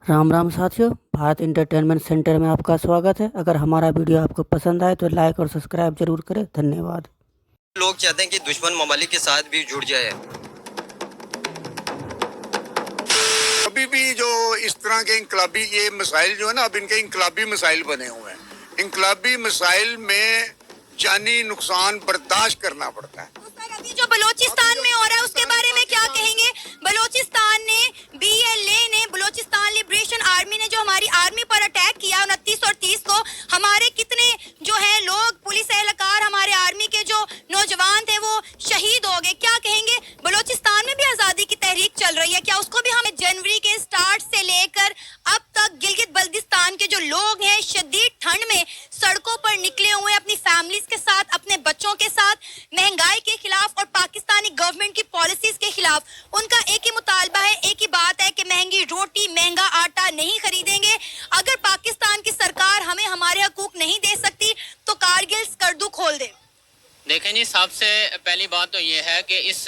राम राम साथियों, Bharat entertainment centre में आपका स्वागत है। अगर हमारा वीडियो आपको पसंद आए तो लाइक और सब्सक्राइब जरूर करें। धन्यवाद। लोग चाहते हैं कि दुश्मन ममालिक के साथ भी जुड़ जाए। अभी भी जो इस तरह के इंकलाबी ये मसाइल जो है ना, अब इनके इंकलाबी मसाइल बने हुए हैं। इंकलाबी मसाइल में जानी नुकसान बर्दाश्त करना पड़ता है। अभी जो बलोचिस्तान में हो रहा है उसके बारे में क्या कहेंगे? बलोचिस्तान ने BLA ने बलोचिस्तान लिबरेशन आर्मी ने जो हमारी आर्मी पर अटैक किया 29 और 30 को, हमारे कितने जो है लोग पुलिस एहलकार हमारे आर्मी के जो नौजवान थे वो शहीद हो गए। क्या कहेंगे? बलोचिस्तान में भी आजादी की तहरीक चल रही है, क्या उसको भी हमें जनवरी के स्टार्ट से लेकर अब तक गिलगित बल्दिस्तान के जो लोग हैं शदीद ठंड में सड़कों पर निकले हुए अपनी फैमिलीज के साथ, अपने बच्चों के साथ, महंगाई के खिलाफ और पाकिस्तानी गवर्नमेंट की पॉलिसीज के खिलाफ, उनका एक ही मुतालबा है, एक ही बात है कि महंगी रोटी महंगा आटा नहीं खरीदेंगे। अगर पाकिस्तान की सरकार हमें हमारे हकूक नहीं दे सकती तो कारगिल स्कर्दू खोल दे। देखें जी, सबसे पहली बात तो ये है कि इस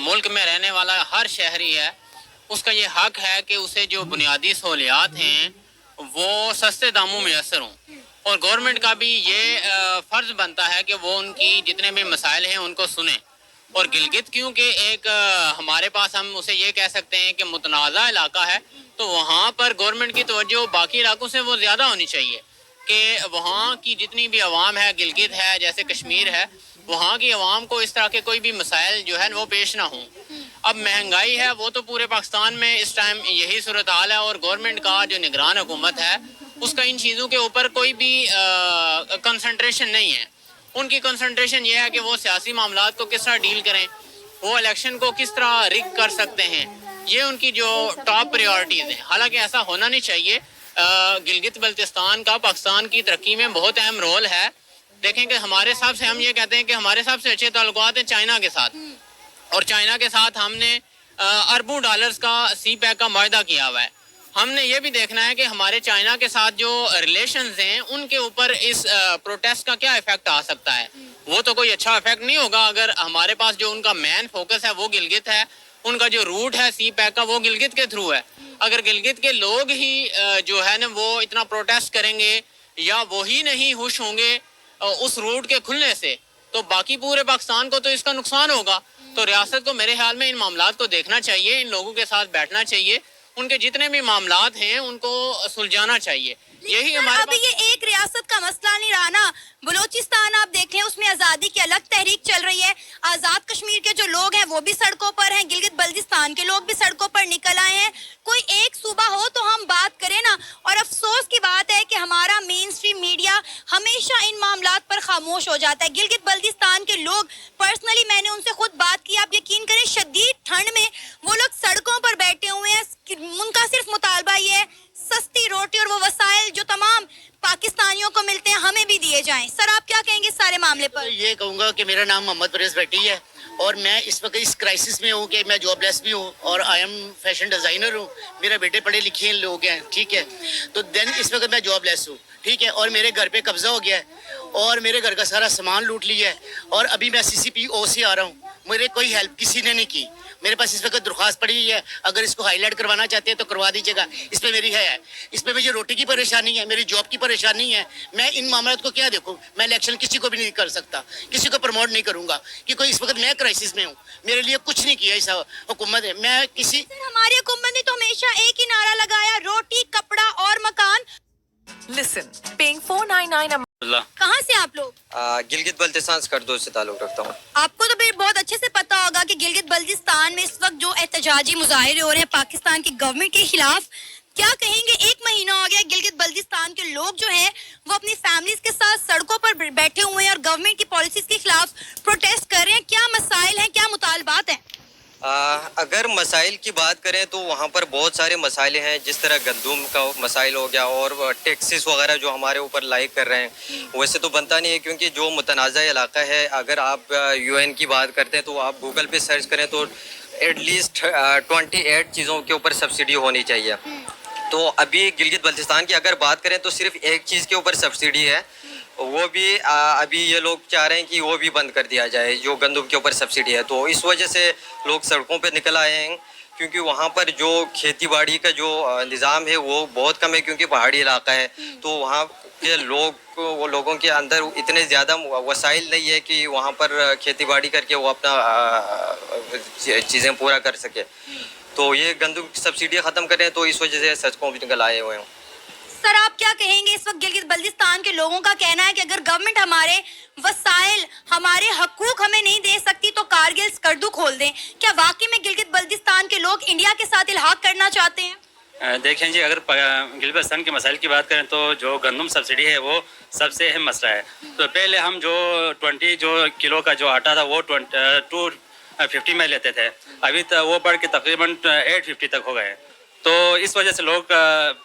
मुल्क में रहने वाला हर शहरी है, उसका ये हक है कि उसे जो बुनियादी सहूलियात हैं वो सस्ते दामों में मैसर हों, और गवर्नमेंट का भी ये फ़र्ज़ बनता है कि वो उनकी जितने भी मसाइल हैं उनको सुने। और गिलगित क्योंकि एक हमारे पास हम उसे ये कह सकते हैं कि मुतनाज़ा इलाका है, तो वहाँ पर गवर्नमेंट की तवज्जो बाकी इलाकों से वो ज़्यादा होनी चाहिए कि वहाँ की जितनी भी आवाम है, गिलगित है जैसे कश्मीर है, वहाँ की आवाम को इस तरह के कोई भी मसाइल जो है वो पेश ना हों। अब महंगाई है वो तो पूरे पाकिस्तान में इस टाइम यही सूरत हाल है, और गवर्नमेंट का जो निगरान हुकूमत है उसका इन चीज़ों के ऊपर कोई भी कंसंट्रेशन नहीं है। उनकी कंसंट्रेशन ये है कि वो सियासी मामलात को किस तरह डील करें, वो इलेक्शन को किस तरह रिग कर सकते हैं, ये उनकी जो टॉप प्रायोरिटीज़ हैं। हालांकि ऐसा होना नहीं चाहिए। गिलगित बल्तिस्तान का पाकिस्तान की तरक्की में बहुत अहम रोल है। देखें कि हमारे हिसाब से हम ये कहते हैं कि हमारे हिसाब से अच्छे ताल्लुकात हैं चाइना के साथ, और चाइना के साथ हमने अरबों डॉलर्स का CPEC का मुआहदा किया हुआ है। हमने ये भी देखना है कि हमारे चाइना के साथ जो रिलेशंस हैं उनके ऊपर इस प्रोटेस्ट का क्या इफेक्ट आ सकता है। वो तो कोई अच्छा इफेक्ट नहीं होगा अगर हमारे पास जो उनका मेन फोकस है वो गिलगित है, उनका जो रूट है CPEC का वो गिलगित के थ्रू है। अगर गिलगित के लोग ही जो है ना वो इतना प्रोटेस्ट करेंगे या वो ही नहीं खुश होंगे उस रूट के खुलने से, तो बाकी पूरे पाकिस्तान को तो इसका नुकसान होगा। तो रियासत को मेरे ख्याल में इन मामलात को देखना चाहिए, इन लोगों के साथ बैठना चाहिए, उनके जितने भी मामलात हैं उनको सुलझाना चाहिए। यही हमारे अभी ये एक रियासत का मसला नहीं रहा ना। बलोचिस्तान आप देखें उसमें आज़ादी की अलग तहरीक चल रही है। आज़ाद कश्मीर के जो लोग हैं वो भी सड़कों पर हैं, गिलगित बल्दिस्तान के लोग भी सड़कों पर निकल आए हैं। कोई एक सूबा हो तो हम बात करें ना। और अफसोस की बात है कि हमारा मेन स्ट्रीम मीडिया हमेशा इन मामलात पर खामोश हो जाता है। गिलगित बल्दिस्तान के लोग, पर्सनली मैंने उनसे खुद बात की, आप यकीन करें शदीद ठंड में वो लोग सड़कों पर बैठे हुए हैं। उनका सिर्फ मुतालबा ये है सस्ती रोटी और वो वसाइल जो तमाम पाकिस्तानियों को मिलते हैं हमें भी दिए जाएं। सर आप क्या कहेंगे इस सारे मामले पर? ये कहूँगा कि मेरा नाम मोहम्मद परवेज भट्टी है और मैं इस वक्त इस क्राइसिस में हूँ कि मैं जॉबलेस भी हूँ और आई एम फैशन डिज़ाइनर हूँ। मेरे बेटे पढ़े लिखे लोग हैं, ठीक है, तो देन इस वक्त मैं जॉबलेस हूँ, ठीक है, और मेरे घर पे कब्जा हो गया है और मेरे घर का सारा सामान लूट लिया है और अभी मैं CCPO से आ रहा हूँ। मेरे कोई हेल्प किसी ने नहीं की। मेरे पास इस वक्त दरख्वास्त पड़ी है, अगर इसको हाईलाइट करवाना चाहते हैं तो करवा दीजिएगा। इस पर मेरी है, इस पर मुझे रोटी की परेशानी है, मेरी जॉब की परेशानी है। मैं इन मामलों को क्या देखूं? मैं इलेक्शन किसी को भी नहीं कर सकता, किसी को प्रमोट नहीं करूंगा क्योंकि इस वक्त मैं क्राइसिस में हूँ। मेरे लिए कुछ नहीं किया इस हुकूमत ने। मैं किसी हमारी हुकूमत ने तो हमेशा एक ही नारा लगाया, रोटी कपड़ा और मकान। Listen, paying $499 a month. कहाँ से आप लोग? गिलगित बल्तिस्तान स्कर्दू से ताल्लुक रखता हूँ। आपको तो फिर बहुत अच्छे से पता होगा कि गिलगित बल्तिस्तान में इस वक्त जो एहतजाजी मुजाहरे हो रहे हैं पाकिस्तान की गवर्नमेंट के खिलाफ, क्या कहेंगे? एक महीना हो गया गिलगित बल्तिस्तान के लोग जो हैं वो अपनी फैमिलीज के साथ सड़कों पर बैठे हुए हैं और गवर्नमेंट की पॉलिसीज के खिलाफ प्रोटेस्ट कर रहे हैं। क्या मसाइल हैं, क्या मुतालबात हैं? अगर मसाइल की बात करें तो वहाँ पर बहुत सारे मसाइल हैं, जिस तरह गंदम का मसाइल हो गया और टैक्सेस वगैरह जो हमारे ऊपर लाइक कर रहे हैं। वैसे तो बनता नहीं है क्योंकि जो मुतनाज़ा इलाका है, अगर आप UN की बात करते हैं तो आप गूगल पे सर्च करें तो एटलीस्ट 28 चीज़ों के ऊपर सब्सिडी होनी चाहिए। तो अभी गिलगित बल्तिस्तान की अगर बात करें तो सिर्फ एक चीज़ के ऊपर सब्सिडी है, वो भी अभी ये लोग चाह रहे हैं कि वो भी बंद कर दिया जाए, जो गंदम के ऊपर सब्सिडी है। तो इस वजह से लोग सड़कों पे निकल आए हैं क्योंकि वहाँ पर जो खेती बाड़ी का जो निज़ाम है वो बहुत कम है, क्योंकि पहाड़ी इलाका है। तो वहाँ के वो लोगों के अंदर इतने ज़्यादा वसाइल नहीं है कि वहाँ पर खेती बाड़ी करके वो अपना चीज़ें पूरा कर सके। तो ये गंदम की सब्सिडी ख़त्म करें, तो इस वजह से सड़कों पर निकल आए हुए हैं। सर आप क्या कहेंगे? इस वक्त गिलगित बल्तिस्तान के लोगों का कहना है कि अगर गवर्नमेंट हमारे वसाइल, हमारे हकूक हमें नहीं दे सकती तो कारगिल स्कर्दू खोल दें। क्या वाकई में गिलगित बल्तिस्तान के लोग इंडिया के साथ इल्हाक करना चाहते हैं? देखें जी, अगर गिलगित बल्तिस्तान के मसाइल की बात करें तो जो गंदम सब्सिडी है वो सबसे अहम मसला है। तो पहले हम जो 20 किलो का जो आटा था वो 250 में लेते थे, अभी तक वो बढ़ के तकरीबन 850 तक हो गए। तो इस वजह से लोग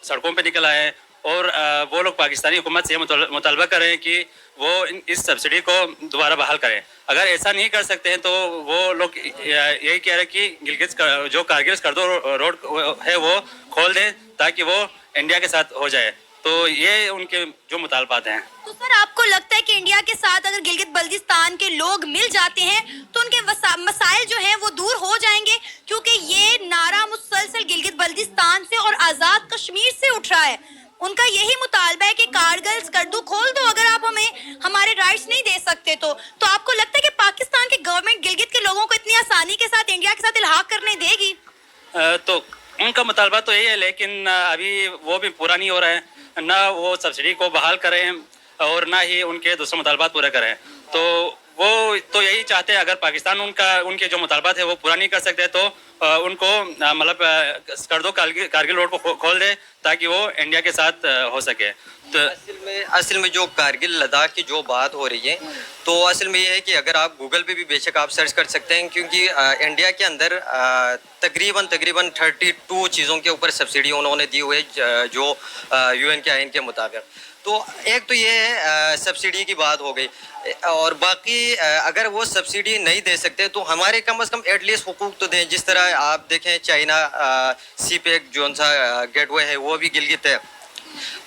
सड़कों पे निकल आए और वो लोग पाकिस्तानी हुकूमत से मुतालबा कर रहे हैं कि वो इस सब्सिडी को दोबारा बहाल करें। अगर ऐसा नहीं कर सकते हैं तो वो लोग यही कह रहे हैं कि गिलगित जो कारगिल स्कर्दू रोड है वो खोल दें ताकि वो इंडिया के साथ हो जाए। तो ये उनके जो मुतालबात हैं। तो सर आपको लगता है कि इंडिया के साथ अगर गिलगित बल्तिस्तान के लोग मिल जाते हैं तो उनके मसाइल जो हैं वो दूर हो जाएंगे? क्योंकि ये नारा मुसलसल गिलगित बल्तिस्तान से और आज़ाद कश्मीर से उठ रहा है। उनका यही मुतालबा है कि कारगिल स्कर्दू खोल दो, अगर आप हमें हमारे राइट्स नहीं दे सकते तो आपको लगता है कि पाकिस्तान की गवर्नमेंट गिलगित के लोगों को इतनी आसानी के साथ इंडिया के साथ इल्हाक करने देगी? तो उनका मुतालबा तो यही है, लेकिन अभी वो भी पूरा नहीं हो रहा है। ना वो सब्सिडी को बहाल करें और ना ही उनके दूसरे मुतालबात पूरे करें। तो वो तो यही चाहते हैं, अगर पाकिस्तान उनके जो मुतालबात है वो पूरा नहीं कर सकते तो उनको मतलब स्कर्दो कारगिल रोड को खोल दे ताकि वो इंडिया के साथ हो सके। तो असल में जो कारगिल लद्दाख की जो बात हो रही है, तो असल में ये है कि अगर आप गूगल पे भी बेशक आप सर्च कर सकते हैं, क्योंकि इंडिया के अंदर तकरीबन 32 चीज़ों के ऊपर सब्सिडी उन्होंने दी हुई है जो UN के आइन के मुताबिक। तो एक तो ये है सब्सिडी की बात हो गई, और बाकी अगर वो सब्सिडी नहीं दे सकते तो हमारे कम से कम एटलीस्ट हुकूक तो दें। जिस तरह आप देखें चाइना सीपेक जो सा गेटवे है वो भी गिलगित है,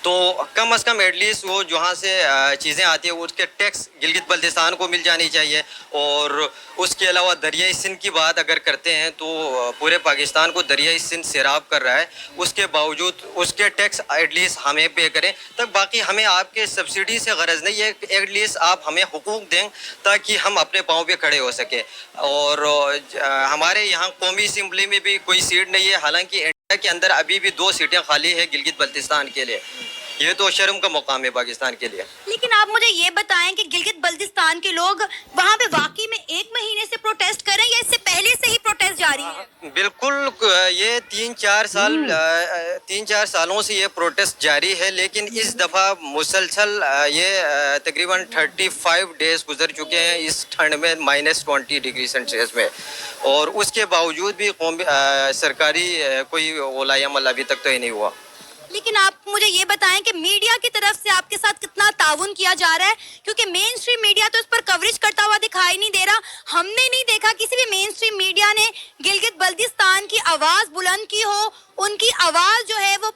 तो कम से कम एटलीस्ट वो जहाँ से चीज़ें आती हैं उसके टैक्स गिलगित बल्तिस्तान को मिल जानी चाहिए। और उसके अलावा दरियाई सिंध की बात अगर करते हैं तो पूरे पाकिस्तान को दरियाई सिंध सैराब कर रहा है, उसके बावजूद उसके टैक्स एटलीस्ट हमें पे करें। तब बाकी हमें आपके सब्सिडी से गरज नहीं है, एटलीस्ट आप हमें हुकूक दें ताकि हम अपने पाँव पे खड़े हो सकें। और हमारे यहाँ कौमी असम्बली में भी कोई सीट नहीं है, हालांकि इंडिया के अंदर अभी भी 2 सीटें खाली है गिलगित बल्तिस्तान के लिए। ये तो शर्म का मुकाम है पाकिस्तान के लिए। लेकिन आप मुझे ये बताएं कि गिलगित बल्तिस्तान के लोग वहाँ पे वाकई में 1 महीने से प्रोटेस्ट कर रहे हैं या इससे पहले से ही प्रोटेस्ट जारी है? बिल्कुल, ये 3-4 सालों से ये प्रोटेस्ट जारी है, लेकिन इस दफ़ा मुसलसल ये तकरीबन 35 डेज गुजर चुके हैं इस ठंड में -20 डिग्री सेल्सियस में, और उसके बावजूद भी सरकारी कोई वलाय अमल अभी तक तो ही नहीं हुआ। लेकिन आप मुझे ये बताएं कि मीडिया की तरफ से आपके साथ कितना ताउन किया जा रहा है? क्योंकि मेन स्ट्रीम मीडिया तो इस पर कवरेज करता हुआ दिखाई नहीं दे रहा। हमने नहीं देखा किसी भी मेन स्ट्रीम मीडिया ने गिलगित बल्तिस्तान की आवाज़ बुलंद की हो, उनकी आवाज़ जो है वो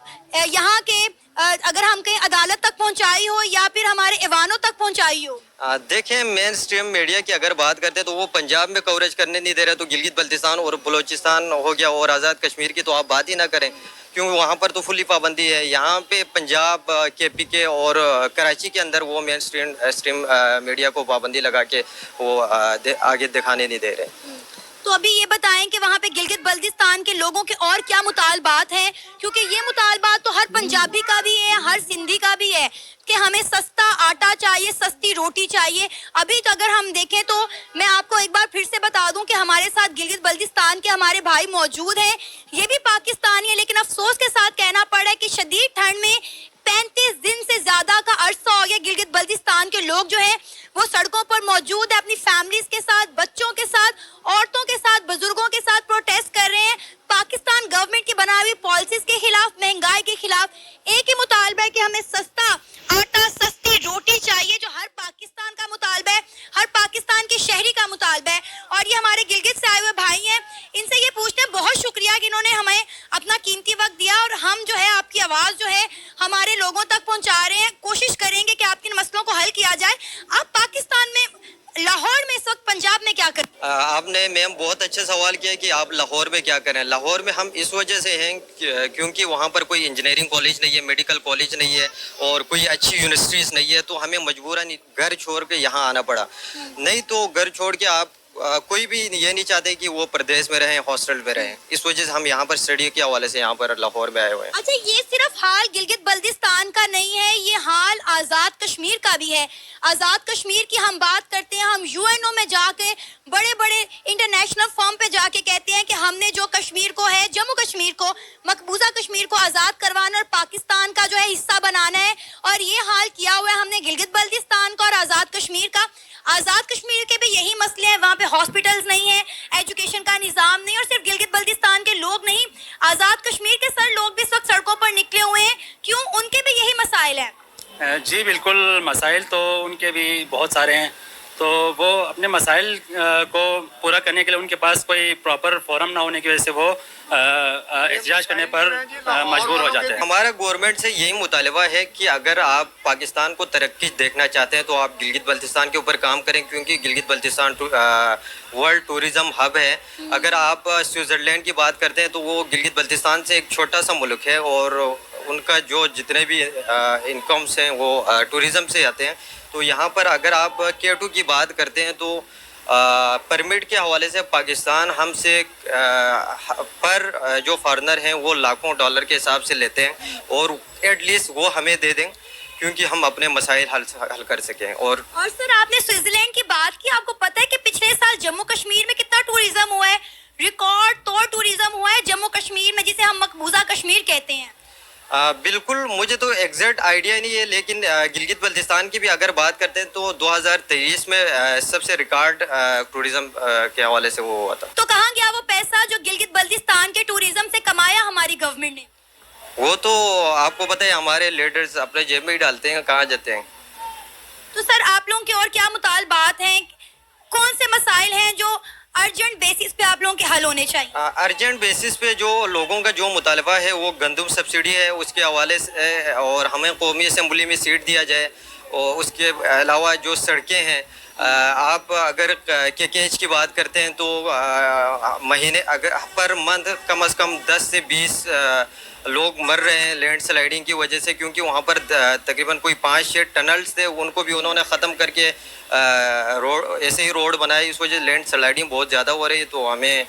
यहाँ के अगर हम कहीं अदालत तक पहुँचाई हो या फिर हमारे ऐवानों तक पहुँचाई हो। देखें, मेन स्ट्रीम मीडिया की अगर बात करते हैं तो वो पंजाब में कवरेज करने नहीं दे रहे, तो गिलगित बल्तिस्तान और बलोचिस्तान हो गया और आज़ाद कश्मीर की तो आप बात ही ना करें, क्योंकि वहाँ पर तो फुली पाबंदी है। यहाँ पे पंजाब, KPK और कराची के अंदर वो मेन स्ट्रीम मीडिया को पाबंदी लगा के वो आगे दिखाने नहीं दे रहे। तो अभी ये बताएं कि वहाँ पे गिलगित बल्तिस्तान के लोगों के और क्या मुतालबात हैं? क्योंकि ये मुतालबात तो हर पंजाबी का भी है, हर सिंधी का भी है कि हमें सस्ता आटा चाहिए, सस्ती रोटी चाहिए। अभी तो अगर हम देखें तो मैं आपको एक बार फिर से बता दूं कि हमारे साथ गिलगित बल्तिस्तान के हमारे भाई मौजूद हैं, ये भी पाकिस्तानी है, लेकिन अफसोस के साथ कहना पड़ रहा है कि शदीद ठंड में 35 दिन से ज्यादा का अरसा हो गया गिलगित बल्तिस्तान के लोग जो हैं वो सड़कों पर मौजूद है, अपनी फैमिलीज के साथ, बच्चों के साथ, औरतों के साथ, बुजुर्गों के साथ प्रोटेस्ट कर रहे हैं पाकिस्तान गवर्नमेंट की बनाई हुई पॉलिसीज के खिलाफ, महंगाई के खिलाफ। एक ही मुतालबा है कि हमें सस्ता आटा, सस्ती रोटी चाहिए, जो हर पाकिस्तान का मुतालबा है, हर पाकिस्तान के शहरी का मुतालबा है। और ये हमारे गिलगित से आए हुए भाई हैं, इनसे ये पूछते हैं, बहुत शुक्रिया कि इन्होंने हमें अपना कीमती वक्त दिया और हम जो है आपकी आवाज़ जो है हमारे लोगों तक पहुंचा रहे हैं। कोशिश करेंगे कि आपके इन मसलों को हल किया जाए। आप पाकिस्तान में, लाहौर में इस वक्त, पंजाब में क्या कर आपने मैम बहुत अच्छा सवाल किया कि आप लाहौर में क्या करें। लाहौर में हम इस वजह से हैं क्योंकि वहाँ पर कोई इंजीनियरिंग कॉलेज नहीं है, मेडिकल कॉलेज नहीं है और कोई अच्छी यूनिवर्सिटीज़ नहीं है, तो हमें मजबूरन घर छोड़ के यहाँ आना पड़ा। नहीं तो घर छोड़ के आप कोई भी ये नहीं चाहते कि वो प्रदेश में रहें, हॉस्टल में रहें। इस वजह से हम यहाँ पर स्टडी के हवाले से यहाँ पर लाहौर में आए हुए हैं। अच्छा, ये सिर्फ हाल गिलगित बल्तिस्तान का नहीं है, ये हाल आज़ाद कश्मीर का भी है। आज़ाद कश्मीर की हम बात करते हैं, हम यूएनओ में जाके बड़े बड़े इंटरनेशनल फॉर्म पे जाके कहते हैं कि हमने जो कश्मीर को है, जम्मू कश्मीर को, मकबूजा कश्मीर को आज़ाद करवाना और पाकिस्तान का जो है हिस्सा बनाना है, और ये हाल किया हुआ है हमने गिलगित बल्तिस्तान का और आज़ाद कश्मीर का। आज़ाद कश्मीर के भी यही मसले हैं, वहाँ पे हॉस्पिटल्स नहीं है, एजुकेशन का निज़ाम नहीं, और सिर्फ गिलगित बल्तिस्तान के लोग नहीं, आज़ाद कश्मीर के सर लोग भी इस वक्त सड़कों पर निकले हुए हैं। क्यों? उनके भी यही मसाइल हैं। जी बिल्कुल, मसाइल तो उनके भी बहुत सारे हैं, तो वो अपने मसाइल को पूरा करने के लिए उनके पास कोई प्रॉपर फोरम ना होने की वजह से वो एहतजाज करने पर मजबूर हो जाते हैं। हमारा गवर्नमेंट से यही मुतालबा है कि अगर आप पाकिस्तान को तरक्की देखना चाहते हैं तो आप गिलगित बल्तिस्तान के ऊपर काम करें, क्योंकि Gilgit Baltistan world tourism hub है। अगर आप स्विट्ज़रलैंड की बात करते हैं तो वो गिलगित बल्तिस्तान से एक छोटा सा मुल्क है और उनका जो जितने भी इनकम्स हैं वो टूरिज़म से आते हैं। तो यहाँ पर अगर आप K2 की बात करते हैं तो परमिट के हवाले से पाकिस्तान हमसे पर जो फॉरेनर हैं वो लाखों डॉलर के हिसाब से लेते हैं, और एटलीस्ट वो हमें दे दें क्योंकि हम अपने मसाइल हल कर सकें। और सर, आपने स्विट्जरलैंड की बात की, आपको पता है कि पिछले साल जम्मू कश्मीर में कितना टूरिज्म हुआ है? रिकॉर्ड तोड़ टूरिज्म हुआ है जम्मू कश्मीर में, जिसे हम मकबूजा कश्मीर कहते हैं। बिल्कुल, मुझे तो एग्जैक्ट आइडिया नहीं है, लेकिन गिलगित बल्तिस्तान की भी अगर बात करते हैं तो 2023 में सबसे रिकॉर्ड टूरिज्म के हवाले से वो हुआ था। तो कहाँ गया वो पैसा जो गिलगित बल्तिस्तान के टूरिज्म से कमाया हमारी गवर्नमेंट ने? वो तो आपको पता है, हमारे लीडर्स अपने जेब में ही डालते हैं, कहाँ जाते हैं। तो सर, आप लोगों के और क्या मुतालबात हैं? कौन से मसाइल हैं जो अर्जेंट बेसिस पे आप लोगों के हल होने चाहिए? अर्जेंट बेसिस पे जो लोगों का जो मुतालबा है वो गंदम सब्सिडी है, उसके हवाले से, और हमें कौमी असम्बली में सीट दिया जाए, और उसके अलावा जो सड़कें हैं, आप अगर KKH की बात करते हैं तो महीने अगर पर मंथ कम से कम 10 से 20 लोग मर रहे हैं लैंड स्लाइडिंग की वजह से, क्योंकि वहाँ पर तकरीबन कोई 5-6 टनल्स थे, उनको भी उन्होंने ख़त्म करके रोड ऐसे ही रोड बनाई। इस वजह से लैंड स्लाइडिंग बहुत ज़्यादा हो रही है, तो हमें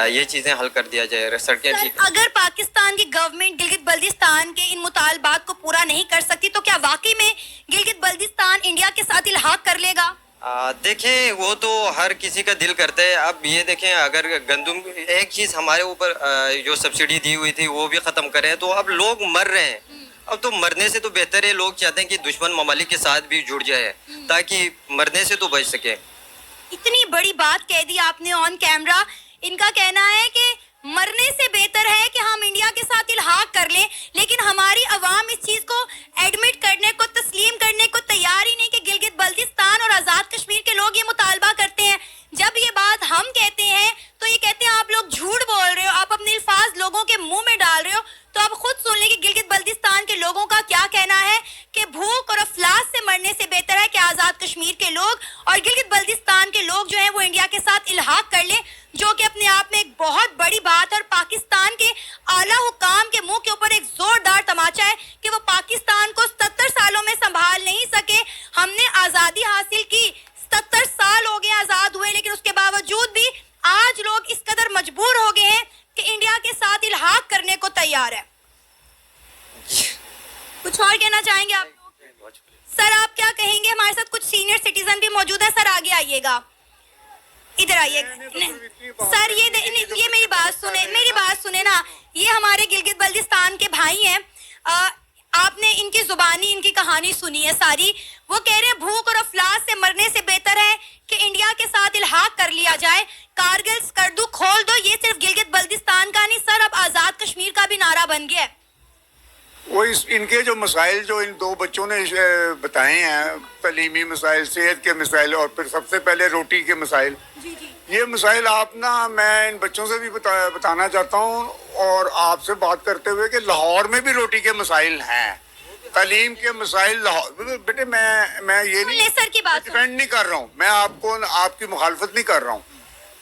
ये चीज़ें हल कर दिया जाए, सड़कें ठीक। अगर पाकिस्तान की गवर्नमेंट गिलगित बल्तिस्तान के इन मुतालबात को पूरा नहीं कर सकती तो क्या वाकई में गिलगित बल्तिस्तान इंडिया के साथ इल्हाक कर लेगा? देखें, वो तो हर किसी का दिल करता है। अब ये देखें, अगर गंदम एक चीज़ हमारे ऊपर जो सब्सिडी दी हुई थी वो भी ख़त्म करें, तो अब लोग मर रहे हैं। अब तो मरने से तो बेहतर है, लोग चाहते हैं कि दुश्मन ममालिक के साथ भी जुड़ जाए ताकि मरने से तो बच सके। इतनी बड़ी बात कह दी आपने ऑन कैमरा। इनका कहना है कि मरने से बेहतर है कि हम इंडिया के साथ इल्हाक कर लें, लेकिन हमारी अवाम इस चीज़ को एडमिट करने को, तस्लीम करने को तैयार ही नहीं कि गिलगित बल्तिस्तान और आज़ाद कश्मीर के लोग ये मुतालबा करते हैं। जब ये बात हम कहते हैं तो ये कहते हैं आप लोग झूठ बोल रहे हो, आप अपने अल्फाज लोगों के मुंह में डाल रहे हो। तो आप खुद सुन लें कि गिलगित बल्तिस्तान के लोगों का क्या कहना है कि भूख और अफलास से मरने से बेहतर है कि आज़ाद कश्मीर के लोग और गिलगित बल्तिस्तान के लोग जो हैं वो इंडिया के साथ इल्हाक कर लें, जो कि अपने आप में एक बहुत बड़ी बात है। और पाकिस्तान के आला हुकाम के मुंह के ऊपर एक जोरदार तमाचा है कि वो पाकिस्तान को 77 सालों में संभाल नहीं सके। हमने आज़ादी हासिल की, 77 साल हो गए आज़ाद हुए, लेकिन उसके बावजूद भी आज लोग इस कदर मजबूर हो गए हैं कि इंडिया के साथ इल्हाक करने को तैयार है। कुछ और कहना चाहेंगे आप लोग? सर, आप क्या कहेंगे? हमारे साथ कुछ सीनियर सिटीजन भी मौजूद है। सर, आगे आइएगा, इधर आइए। सर, ये मेरी बात सुने ना। ये हमारे गिलगित बल्तिस्तान के भाई हैं। आपने इनकी जुबानी, इनकी कहानी सुनी है सारी। वो कह रहे हैं भूख और अफलास से मरने से बेहतर है कि इंडिया के साथ इल्हाक कर लिया जाए। कारगिल, स्कर्दू खोल दो। ये सिर्फ गिलगित बल्तिस्तान का नहीं सर, अब आज़ाद कश्मीर का भी नारा बन गया है। वो इनके जो मसाइल जो इन दो बच्चों ने बताए हैं, तलीमी मसाइल, सेहत के मसाइल, और फिर सबसे पहले रोटी के मसाइल, ये मसाइल मैं इन बच्चों से भी बताना चाहता हूँ और आपसे बात करते हुए कि लाहौर में भी रोटी के मसाइल हैं, तालीम के मसाइल लाहौर। बेटे, मैं ये नहीं सर की बात डिफेंड नहीं कर रहा हूँ, मैं आपकी मुखालफत नहीं कर रहा हूँ,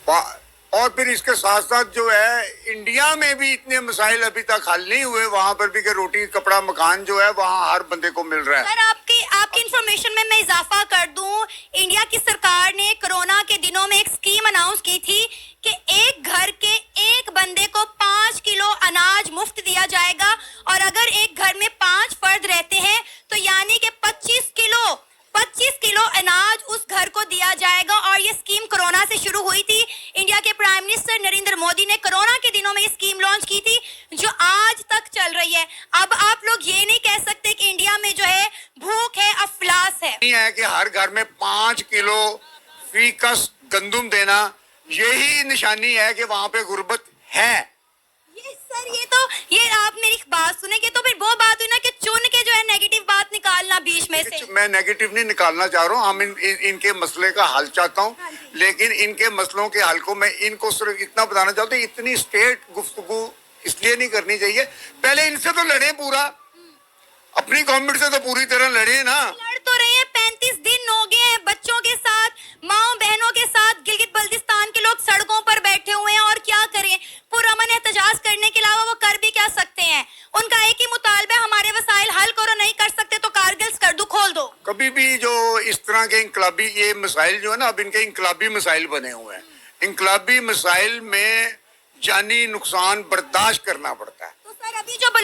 और फिर इसके साथ साथ जो है इंडिया में भी इतने मसाइल अभी तक हल नहीं हुए, वहां पर भी कि रोटी कपड़ा मकान जो है वहां हर बंदे को मिल रहा है। सर आपकी इंफॉर्मेशन में मैं इजाफा कर दूं, इंडिया की सरकार ने कोरोना के दिनों में एक स्कीम अनाउंस की थी कि एक घर के एक बंदे को 5 किलो अनाज मुफ्त दिया जाएगा, और अगर एक घर में 5 फर्द रहते हैं तो यानी कि 25 किलो अनाज उस घर को दिया जाएगा। और ये स्कीम कोरोना से शुरू हुई थी। इंडिया के प्राइम मिनिस्टर नरेंद्र मोदी ने कोरोना के दिनों में ये स्कीम लॉन्च की थी, जो आज तक चल रही है। अब आप लोग ये नहीं कह सकते कि इंडिया में जो है भूख है, अफलास है। नहीं है कि हर घर में 5 किलो फीकस गंदुम देना, यही निशानी है कि वहां पे गुर्बत है। ये आप मेरी बात सुनेंगे तो फिर वो बात हुई ना कि चुन के जो है नेगेटिव बात निकालना बीच में से। मैं नेगेटिव नहीं निकालना चाह रहा हूँ, हम इनके मसले का हल चाहता हूँ, लेकिन इनके मसलों के हल को मैं इनको सिर्फ इतना बताना चाहता हूँ, इतनी स्टेट गुफ्तगू इसलिए नहीं करनी चाहिए। पहले इनसे तो लड़े, पूरा अपनी गवर्नमेंट से तो पूरी तरह लड़े ना। लड़ तो रहे हैं, 35 दिन हो गए हैं बच्चों के साथ, माओ बहनों के साथ गिलगित बल्तिस्तान के लोग सड़कों पर बैठे हुए हैं। और क्या करें, पुरअमन एहतजाज करने के अलावा वो कर भी क्या सकते हैं? उनका एक ही मुतालबा है, हमारे वसाइल हल करो, नहीं कर सकते तो कारगिल कर दो, खोल दो। कभी भी जो इस तरह के इंकलाबी ये मसाइल जो है ना, अब इनके इंकलाबी मसाइल बने हुए हैं। इंकलाबी मसाइल में जानी नुकसान बर्दाश्त करना पड़ता है। तो सर अभी जो